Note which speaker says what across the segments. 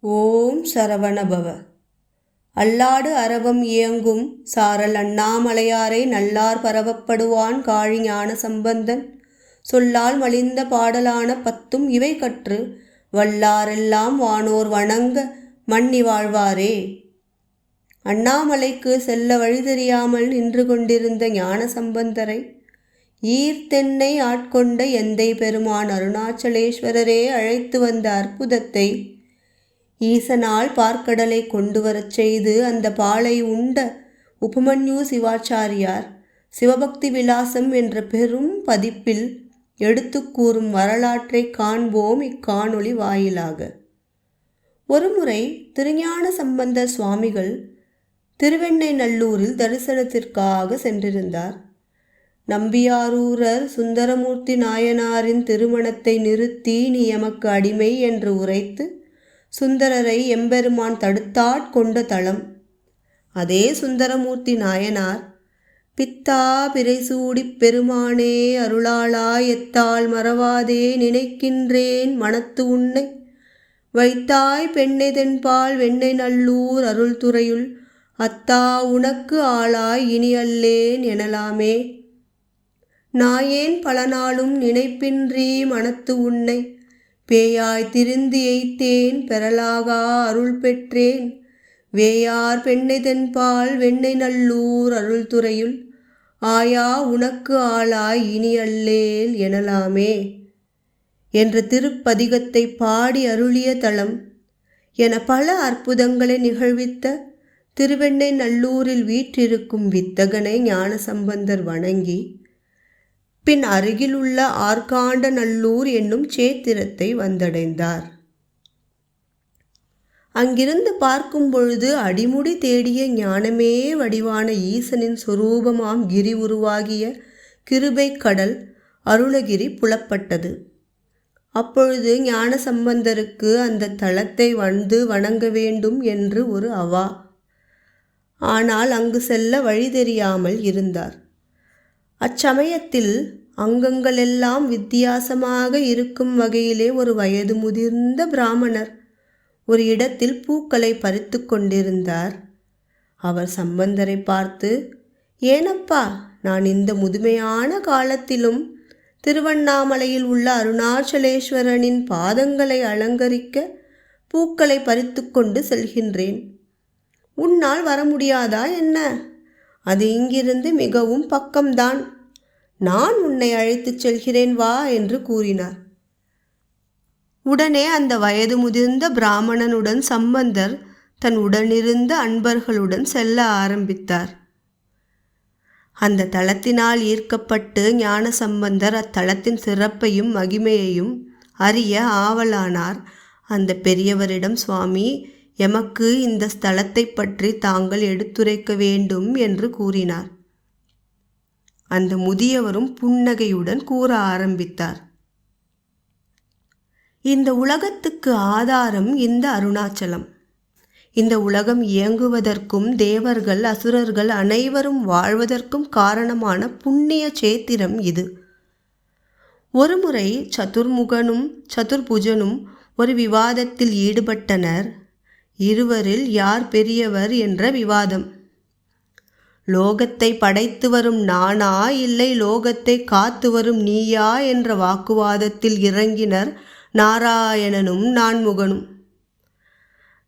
Speaker 1: ஓம் சரவணபவ. அல்லாடு அரவம் இயங்கும் சாரல் அண்ணாமலையாரை நல்லார் பரவப்படுவான் காழி ஞான சம்பந்தன் சொல்லால் மலிந்த பாடலான பத்தும் இவை கற்று வல்லாரெல்லாம் வானோர் வணங்க மன்னி வாழ்வாரே. அண்ணாமலைக்கு செல்ல வழி தெரியாமல் நின்று கொண்டிருந்த ஞான சம்பந்தரை ஈர்த்தென்னை ஆட்கொண்ட எந்தை பெருமான் அருணாச்சலேஸ்வரரே அழைத்து வந்த அற்புதத்தை ஈசனால் பார்க்கடலை கொண்டு வரச் செய்து அந்த பாலை உண்ட உபமன்யு சிவாச்சாரியார் சிவபக்தி விலாசம் என்ற பெரும் பதிப்பில் எடுத்து கூறும் வரலாற்றை காண்போம் இக்காணொளி வாயிலாக. ஒருமுறை திருஞான சம்பந்தர் சுவாமிகள் திருவெண்ணைநல்லூரில் தரிசனத்திற்காக சென்றிருந்தார். நம்பியாரூரர் சுந்தரமூர்த்தி நாயனாரின் திருமணத்தை நிறுத்தி நீ எமக்கு அடிமை என்று உரைத்து சுந்தரரை எம்பெருமான் தடுத்தாட்கொண்ட தலம். அதே சுந்தரமூர்த்தி நாயனார் பித்தா பிறைசூடிப் பெருமானே அருளாளா எத்தால் மறவாதே நினைக்கின்றேன் மனத்து உன்னை வைத்தாய் பெண்ணெதென்பால் வெண்ணை நல்லூர் அருள்துறையுள் அத்தா உனக்கு ஆளாய் இனி அல்லேன் எனலாமே. நாயேன் பல நாளும் நினைப்பின்றி மனத்து உன்னை பேயாய் திரிந்து எய்த்தேன் பெறலாகா அருள் பெற்றேன் வேயார் பெண்ணெதென்பால் வெண்ணை நல்லூர் அருள்துறையுள் ஆயா உனக்கு ஆளாய் இனி அல்லேல் எனலாமே என்ற திருப்பதிகத்தை பாடி அருளிய தலம் என பல அற்புதங்களை நிகழ்வித்த திருவெண்ணைநல்லூரில் வீற்றிருக்கும் வித்தகனை ஞானசம்பந்தர் வணங்கி பின் அருகிலுள்ள ஆர்காண்டநல்லூர் என்னும் சேத்திரத்தை வந்தடைந்தார். அங்கிருந்து பார்க்கும் பொழுது அடிமுடி தேடிய ஞானமே வடிவான ஈசனின் சொரூபமாம் கிரி உருவாகிய கிருபை கடல் அருணகிரி புலப்பட்டது. அப்பொழுது ஞான சம்பந்தருக்கு அந்த தலத்தை வந்து வணங்க வேண்டும் என்று ஒரு அவா. ஆனால் அங்கு செல்ல வழி தெரியாமல் இருந்தார். அச்சமயத்தில் அங்கங்களெல்லாம் வித்தியாசமாக இருக்கும் வகையிலே ஒரு வயது முதிர்ந்த பிராமணர் ஒரு இடத்தில் பூக்களை பறித்து கொண்டிருந்தார். அவர் சம்பந்தரை பார்த்து, ஏனப்பா, நான் இந்த முதுமையான காலத்திலும் திருவண்ணாமலையில் உள்ள அருணாச்சலேஸ்வரனின் பாதங்களை அலங்கரிக்க பூக்களை பறித்து கொண்டு செல்கின்றேன். உன்னால் வர முடியாதா என்ன? அது இங்கிருந்து மிகவும் பக்கம்தான். நான் உன்னை அழைத்துச் செல்கிறேன் வா என்று கூறினார். உடனே அந்த வயது முதிர்ந்த பிராமணனுடன் சம்பந்தர் தன் உடனிருந்த அன்பர்களுடன் செல்ல ஆரம்பித்தார். அந்த தலத்தினால் ஈர்க்கப்பட்டு ஞான சம்பந்தர் அத்தலத்தின் சிறப்பையும் மகிமையையும் அறிய ஆவலானார். அந்த பெரியவரிடம், சுவாமி, எமக்கு இந்த ஸ்தலத்தை பற்றி தாங்கள் எடுத்துரைக்க வேண்டும் என்று கூறினார். அந்த முதியவரும் புன்னகையுடன் கூற ஆரம்பித்தார். இந்த உலகத்துக்கு ஆதாரம் இந்த அருணாச்சலம். இந்த உலகம் இயங்குவதற்கும் தேவர்கள் அசுரர்கள் அனைவரும் வாழ்வதற்கும் காரணமான புண்ணிய சேத்திரம் இது. ஒருமுறை சதுர்முகனும் சதுர்புஜனும் ஒரு விவாதத்தில் ஈடுபட்டனர். இருவரில் யார் பெரியவர் என்ற விவாதம். லோகத்தை படைத்து வரும் நானா இல்லை லோகத்தை காத்து வரும் நீயா என்ற வாக்குவாதத்தில் இறங்கினர் நாராயணனும் நான்முகனும்.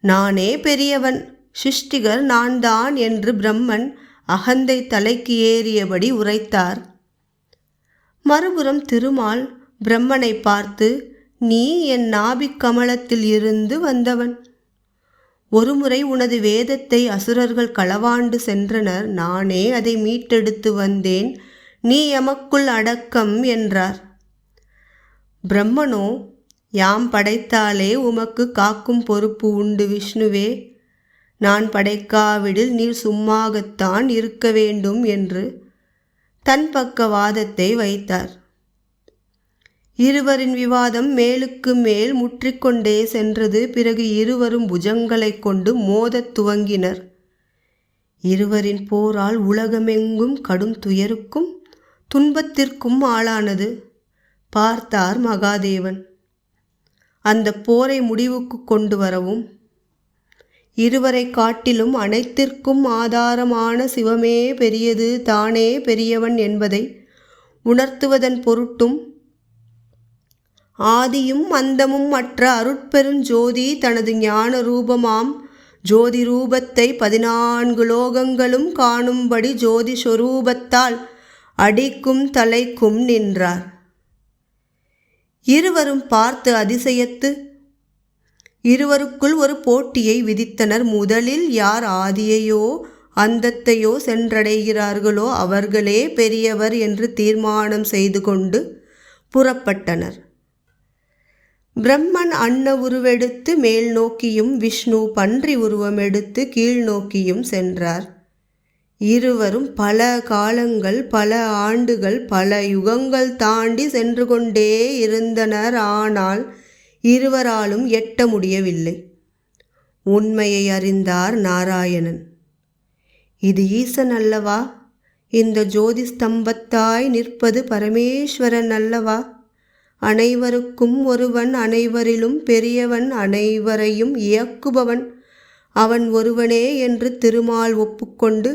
Speaker 1: நானே பெரியவன், சிருஷ்டிகர் நான் தான் என்று பிரம்மன் அகந்தை தலைக்கு ஏறியபடி உரைத்தார். மறுபுறம் திருமால் பிரம்மனை பார்த்து, நீ என் நாபிக் கமலத்தில் இருந்து வந்தவன். ஒருமுறை உனது வேதத்தை அசுரர்கள் களவாண்டு சென்றனர். நானே அதை மீட்டெடுத்து வந்தேன். நீ எமக்குள் அடக்கம் என்றார். பிரம்மனோ, யாம் படைத்தாலே உமக்கு காக்கும் பொறுப்பு உண்டு விஷ்ணுவே. நான் படைக்காவிடில் நீர் சும்மாகத்தான் இருக்க வேண்டும் என்று தன் பக்க வாதத்தை வைத்தார். இருவரின் விவாதம் மேலுக்கு மேல் முற்றிக்கொண்டே சென்றது. பிறகு இருவரும் புஜங்களை கொண்டு மோதத் துவங்கினர். இருவரின் போரால் உலகமெங்கும் கடும் துயருக்கும் துன்பத்திற்கும் ஆளானது. பார்த்தார் மகாதேவன். அந்த போரை முடிவுக்கு கொண்டு வரவும் இருவரை காட்டிலும் அனைத்திற்கும் ஆதாரமான சிவமே பெரியது, தானே பெரியவன் என்பதை உணர்த்துவதன் பொருட்டும் ஆதியும் அந்தமும் மற்ற அருட்பெருஞ்சோதி தனது ஞான ரூபமாம் ஜோதி ரூபத்தை 14 லோகங்களும் காணும்படி ஜோதி சொரூபத்தால் அடிக்கும் தலைக்கும் நின்றார். இருவரும் பார்த்து அதிசயத்து இருவருக்குள் ஒரு போட்டியை விதித்தனர். முதலில் யார் ஆதியையோ அந்தத்தையோ சென்றடைகிறார்களோ அவர்களே பெரியவர் என்று தீர்மானம் செய்து கொண்டு புறப்பட்டனர். பிரம்மன் அன்ன உருவெடுத்து மேல் நோக்கியும் விஷ்ணு பன்றி உருவமெடுத்து கீழ் நோக்கியும் சென்றார். இருவரும் பல காலங்கள், பல ஆண்டுகள், பல யுகங்கள் தாண்டி சென்று கொண்டே இருந்தனர். ஆனால் இருவராலும் எட்ட முடியவில்லை. உண்மையை அறிந்தார் நாராயணன். இது ஈசன் அல்லவா? இந்த ஜோதி ஸ்தம்பத்தாய் நிற்பது பரமேஸ்வரன் அல்லவா? அனைவருக்கும் ஒருவன், அனைவரிலும் பெரியவன், அனைவரையும் இயக்குபவன் அவன் ஒருவனே என்று திருமால் ஒப்புக்கொண்டு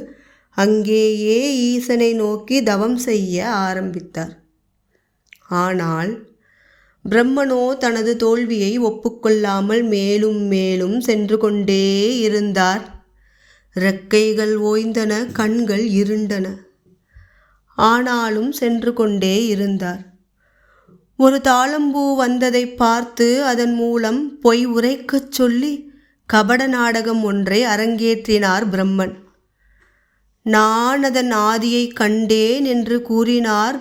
Speaker 1: அங்கேயே ஈசனை நோக்கி தவம் செய்ய ஆரம்பித்தார். ஆனால் பிரம்மனோ தனது தோல்வியை ஒப்புக்கொள்ளாமல் மேலும் மேலும் சென்று கொண்டே இருந்தார். இறக்கைகள் ஓய்ந்தன, கண்கள் இருண்டன. ஆனாலும் சென்று கொண்டே இருந்தார். ஒரு தாளம்பூ வந்ததை பார்த்து அதன் மூலம் பொய் உரைக்கச் சொல்லி கபட நாடகம் ஒன்றை அரங்கேற்றினார் பிரம்மன். நான் அதன் ஆதியை கண்டேன் என்று கூறினார்.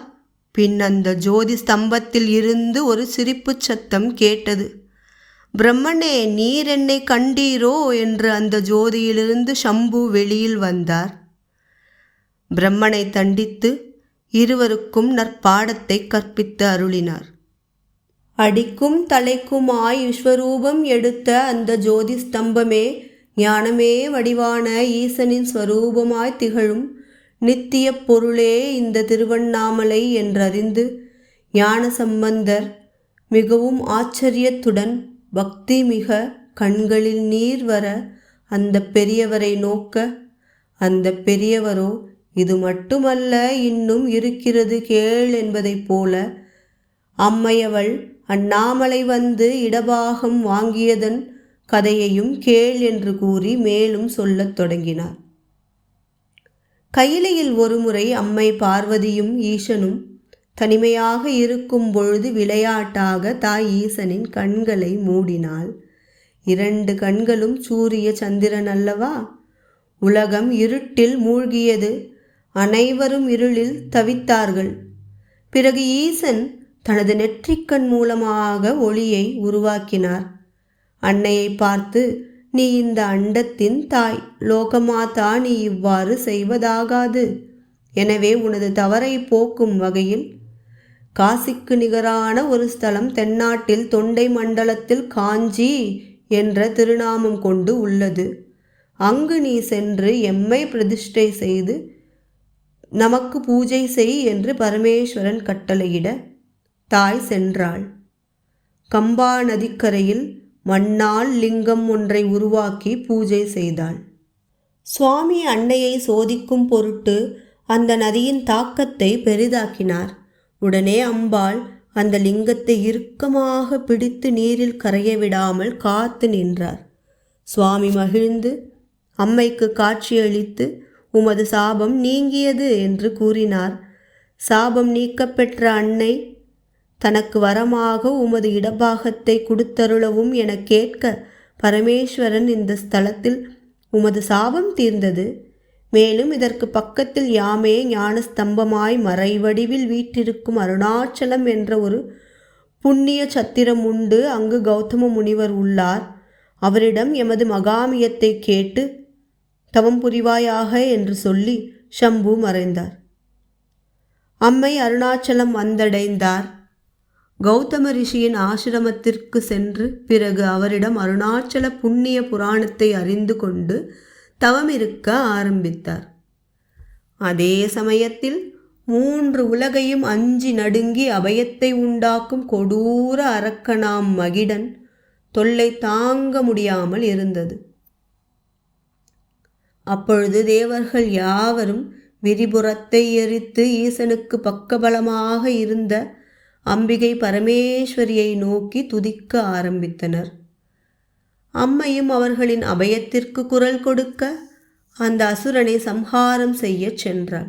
Speaker 1: பின் அந்த ஜோதி ஸ்தம்பத்தில் இருந்து ஒரு சிரிப்பு சத்தம் கேட்டது. பிரம்மனே, நீர் என்னை கண்டீரோ என்று அந்த ஜோதியிலிருந்து சம்பு வெளியில் வந்தார். பிரம்மனை தண்டித்து இருவருக்கும் நற்பாடத்தை கற்பித்து அருளினார். அடிக்கும் தலைக்குமாய் விஸ்வரூபம் எடுத்த அந்த ஜோதி ஸ்தம்பமே ஞானமே வடிவான ஈசனின் ஸ்வரூபமாய் திகழும் நித்திய பொருளே இந்த திருவண்ணாமலை என்றறிந்து ஞான சம்பந்தர் மிகவும் ஆச்சரியத்துடன் பக்தி மிக கண்களில் நீர் வர அந்த பெரியவரை நோக்க, அந்த பெரியவரோ இது மட்டுமல்ல, இன்னும் இருக்கிறது கேள் என்பதைப் போல அம்மையவள் அண்ணாமலை வந்து இடபாகம் வாங்கியதன் கதையையும் கேள் என்று கூறி மேலும் சொல்லத் தொடங்கினார். கையிலையில் ஒருமுறை அம்மை பார்வதியும் ஈசனும் தனிமையாக இருக்கும் பொழுது விளையாட்டாக தாய் ஈசனின் கண்களை மூடினாள். 2 கண்களும் சூரிய சந்திரன் அல்லவா? உலகம் இருட்டில் மூழ்கியது. அனைவரும் இருளில் தவித்தார்கள். பிறகு ஈசன் தனது நெற்றிக்கண் மூலமாக ஒளியை உருவாக்கினார். அன்னையை பார்த்து, நீ இந்த அண்டத்தின் தாய், லோகமாதா, நீ இவ்வாறு செய்வதாகாது. எனவே உனது தவறை போக்கும் வகையில் காசிக்கு நிகரான ஒரு ஸ்தலம் தென்னாட்டில் தொண்டை மண்டலத்தில் காஞ்சி என்ற திருநாமம் கொண்டு உள்ளது. அங்கு நீ சென்று எம்மை பிரதிஷ்டை செய்து நமக்கு பூஜை செய் என்று பரமேஸ்வரன் கட்டளையிட தாய் சென்றாள். கம்பா நதிக்கரையில் மண்ணால் லிங்கம் ஒன்றை உருவாக்கி பூஜை செய்தாள். சுவாமி அன்னையை சோதிக்கும் பொருட்டு அந்த நதியின் தாக்கத்தை பெரிதாக்கினார். உடனே அம்பாள் அந்த லிங்கத்தை இறுக்கமாக பிடித்து நீரில் கரைய விடாமல் காத்து நின்றார். சுவாமி மகிழ்ந்து அம்மைக்கு காட்சியளித்து, உமது சாபம் நீங்கியது என்று கூறினார். சாபம் நீக்கப்பெற்ற அன்னை தனக்கு வரமாக உமது இடபாகத்தை கொடுத்தருளவும் என கேட்க, பரமேஸ்வரன் இந்த ஸ்தலத்தில் உமது சாபம் தீர்ந்தது. மேலும் இதற்கு பக்கத்தில் யாமே ஞானஸ்தம்பமாய் மறைவடிவில் வீற்றிருக்கும் அருணாச்சலம் என்ற ஒரு புண்ணிய சத்திரம் உண்டு. அங்கு கௌதம முனிவர் உள்ளார். அவரிடம் எமது மகாமியத்தை கேட்டு தவம் புரிவாயாக என்று சொல்லி சம்பு மறைந்தார். அம்மை அருணாச்சலம் வந்தடைந்தார். கௌதம ரிஷியின் ஆசிரமத்திற்கு சென்று பிறகு அவரிடம் அருணாச்சல புண்ணிய புராணத்தை அறிந்து கொண்டு தவமிருக்க ஆரம்பித்தார். அதே சமயத்தில் 3 உலகையும் அஞ்சி நடுங்கி அபயத்தை உண்டாக்கும் கொடூர அரக்கனாம் மகிடன் தொல்லை தாங்க முடியாமல் இருந்தது. அப்பொழுது தேவர்கள் யாவரும் விரிபுறத்தை எரித்து ஈசனுக்கு பக்கபலமாக இருந்த அம்பிகை பரமேஸ்வரியை நோக்கி துதிக்க ஆரம்பித்தனர். அம்மையும் அவர்களின் அபயத்திற்கு குரல் கொடுக்க அந்த அசுரனை சம்ஹாரம் செய்ய சென்றாள்.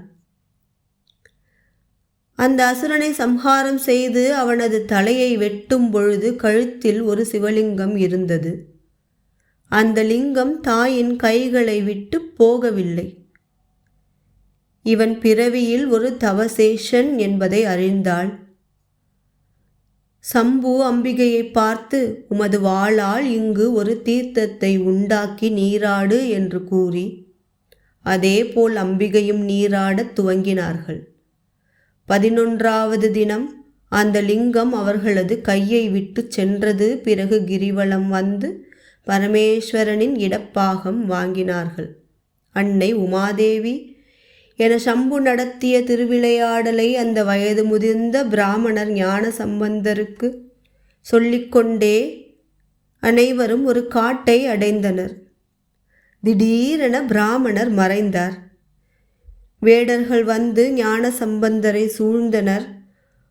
Speaker 1: அந்த அசுரனை சம்ஹாரம் செய்து அவனது தலையை வெட்டும் பொழுது கழுத்தில் ஒரு சிவலிங்கம் இருந்தது. அந்த லிங்கம் தாயின் கைகளை விட்டு போகவில்லை. இவன் பிறவியில் ஒரு தவசேஷன் என்பதை அறிந்தாள். சம்பு அம்பிகையை பார்த்து, உமது வாளால் இங்கு ஒரு தீர்த்தத்தை உண்டாக்கி நீராடு என்று கூறி அதேபோல் அம்பிகையும் நீராடத் துவங்கினார்கள். 11வது தினம் அந்த லிங்கம் அவர்களது கையை விட்டு சென்றது. பிறகு கிரிவலம் வந்து பரமேஸ்வரனின் இடப்பாகம் வாங்கினார்கள். அன்னை உமாதேவி என சம்பு நடத்திய திருவிளையாடலை அந்த வயது முதிர்ந்த பிராமணர் ஞான சம்பந்தருக்கு சொல்லிக்கொண்டே அனைவரும் ஒரு காட்டை அடைந்தனர். திடீரென பிராமணர் மறைந்தார். வேடர்கள் வந்து ஞான சம்பந்தரை சூழ்ந்தனர்.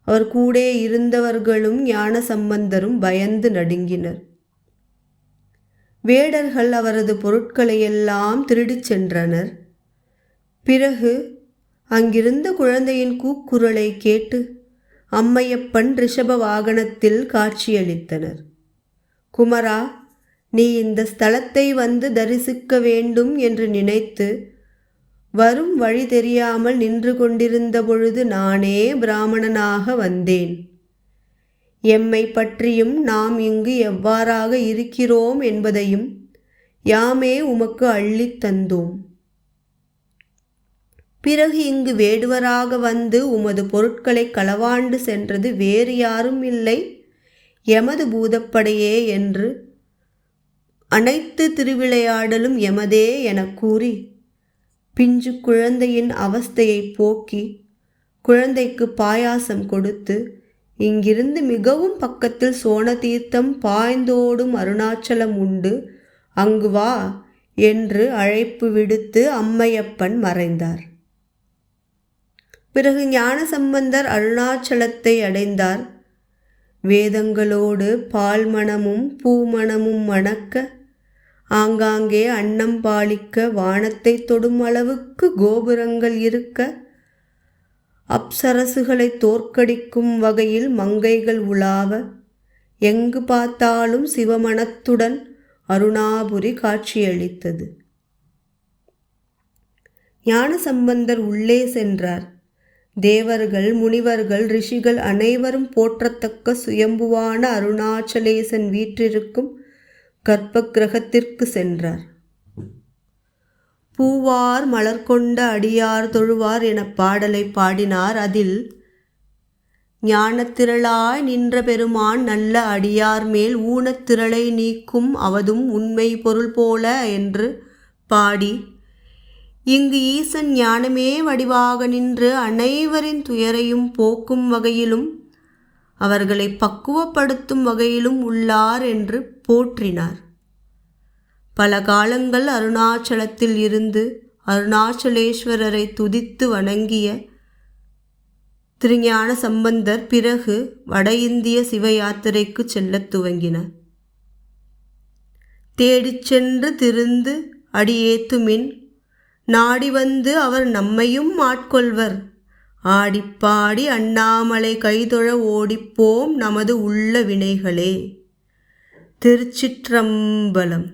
Speaker 1: அவர் கூட இருந்தவர்களும் ஞான சம்பந்தரும் பயந்து நடுங்கினர். வேடர்கள் அவரது பொருட்களையெல்லாம் திருடிச் சென்றனர். பிறகு அங்கிருந்த குழந்தையின் கூக்குரலை கேட்டு அம்மையப்பன் ரிஷப வாகனத்தில் காட்சியளித்தனர். குமரா, நீ இந்த ஸ்தலத்தை வந்து தரிசிக்க வேண்டும் என்று நினைத்து வரும் வழி தெரியாமல் நின்று கொண்டிருந்த பொழுது நானே பிராமணனாக வந்தேன். எம்மை பற்றியும் நாம் இங்கு எவ்வாறாக இருக்கிறோம் என்பதையும் யாமே உமக்கு அள்ளித் தந்தோம். பிறகு இங்கு வேடுவராக வந்து உமது பொருட்களை களவாண்டு சென்றது வேறு யாரும் இல்லை, எமது பூதப்படையே என்று அனைத்து திருவிளையாடலும் எமதே எனக் கூறி பிஞ்சு குழந்தையின் அவஸ்தையை போக்கி குழந்தைக்கு பாயாசம் கொடுத்து இங்கிருந்து மிகவும் பக்கத்தில் சோன தீர்த்தம் பாய்ந்தோடும் அருணாச்சலம் உண்டு, அங்கு வா என்று அழைப்பு விடுத்து அம்மையப்பன் மறைந்தார். பிறகு ஞான சம்பந்தர் அருணாச்சலத்தை அடைந்தார். வேதங்களோடு பால் மணமும் பூமணமும் மணக்க ஆங்காங்கே அன்னம் பாலிக்க வானத்தை தொடும் அளவுக்கு கோபுரங்கள் இருக்க அப்சரசுகளை தோற்கடிக்கும் வகையில் மங்கைகள் உலாவ எங்கு பார்த்தாலும் சிவமணத்துடன் அருணாபுரி காட்சியளித்தது. ஞான சம்பந்தர் உள்ளே சென்றார். தேவர்கள், முனிவர்கள், ரிஷிகள் அனைவரும் போற்றத்தக்க சுயம்புவான அருணாச்சலேசன் வீற்றிருக்கும் கர்ப்ப கிரகத்திற்கு சென்றார். பூவார் மலர் கொண்ட அடியார் தொழுவார் என பாடலை பாடினார். அதில் ஞானத்திரளாய் நின்ற பெருமான் நல்ல அடியார் மேல் ஊனத்திரளை நீக்கும் அவதும் உண்மை பொருள் போல என்று பாடி இங்கு ஈசன் ஞானமே வடிவாக நின்று அனைவரின் துயரையும் போக்கும் வகையிலும் அவர்களை பக்குவப்படுத்தும் வகையிலும் உள்ளார் என்று போற்றினார். பல காலங்கள் அருணாச்சலத்தில் இருந்து அருணாச்சலேஸ்வரரை துதித்து வணங்கிய திருஞான சம்பந்தர் பிறகு வட இந்திய சிவ யாத்திரைக்கு செல்லத் துவங்கினார். தேடிச் சென்று திருந்து அடியேத்துமின் நாடி வந்து அவர் நம்மையும் ஆட்கொள்வர். ஆடிப்பாடி அண்ணாமலை கைதொழ ஓடிப்போம் நமது உள்ள வினைகளே. திருச்சிற்றம்பலம்.